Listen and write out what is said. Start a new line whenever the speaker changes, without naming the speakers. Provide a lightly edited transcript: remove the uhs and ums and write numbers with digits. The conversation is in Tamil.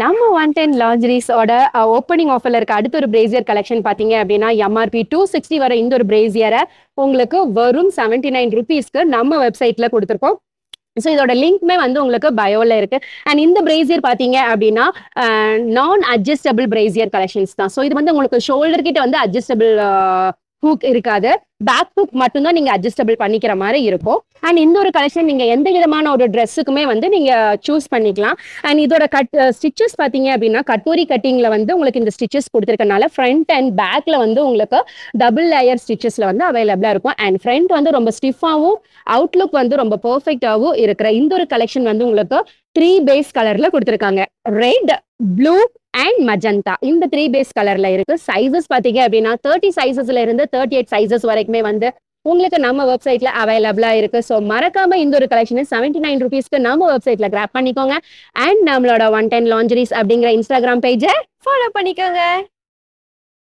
நம்ம 110 லாஞ்சரிஸோட ஓப்பனிங் ஆஃபர்ல இருக்க அடுத்த ஒரு பிரேசியர் கலெக்ஷன் பாத்தீங்க அப்படின்னா எம்ஆர்பி 260 வர இந்த ஒரு பிரேசியரை உங்களுக்கு வெறும் 79 ருபீஸ்க்கு நம்ம வெப்சைட்ல கொடுத்துருக்கோம். ஸோ இதோட லிங்க்மே வந்து உங்களுக்கு பயோல இருக்கு. அண்ட் இந்த பிரேசியர் பாத்தீங்க அப்படின்னா நான் அட்ஜஸ்டபிள் பிரேசியர் கலெக்ஷன்ஸ் தான். ஸோ இது வந்து உங்களுக்கு ஷோல்டர் கிட்ட வந்து அட்ஜஸ்டபிள் ஹூக் இருக்காது, பேக் ஹூக் மட்டும்தான் நீங்க அட்ஜஸ்டபிள் பண்ணிக்கிற மாதிரி இருக்கும். அண்ட் இந்த ஒரு கலெக்ஷன் நீங்க எந்த விதமான ஒரு ட்ரெஸ்ஸுக்குமே வந்து நீங்க சூஸ் பண்ணிக்கலாம். அண்ட் இதோட ஸ்டிச்சஸ் பாத்தீங்க அப்படின்னா கட்டோரி கட்டிங்ல வந்து உங்களுக்கு இந்த ஸ்டிச்சஸ் கொடுத்துருக்கனால ஃப்ரண்ட் அண்ட் பேக்ல வந்து உங்களுக்கு டபுள் லேயர் ஸ்டிச்சஸ்ல வந்து அவைலபிளா இருக்கும். அண்ட் ஃப்ரண்ட் வந்து ரொம்ப ஸ்டிஃபாவும் அவுட்லுக் வந்து ரொம்ப பெர்ஃபெக்டாவும் இருக்கிற இந்த ஒரு கலெக்ஷன் வந்து உங்களுக்கு 3 பேஸ் கலர்ல கொடுத்துருக்காங்க. ரெட், ப்ளூ அண்ட் மஜந்தா இந்த 3 பேஸ் கலர்ல இருக்கு. சைசஸ் பாத்தீங்க அப்படின்னா 30 சைசஸ்ல இருந்து 38 சைசஸ் வரைக்குமே வந்து உங்களுக்கு நம்ம வெப்சைட்ல அவைலபிளா இருக்கு. ஸோ மறக்காம இந்த ஒரு கலெக்ஷன் 79 ருபீஸ்க்கு நம்ம வெப்சைட்ல கிராப் பண்ணிக்கோங்க. அண்ட் நம்மளோட 110 லாஞ்சரிஸ் அப்படிங்கிற இன்ஸ்டாகிராம் பேஜை ஃபாலோ பண்ணிக்கோங்க.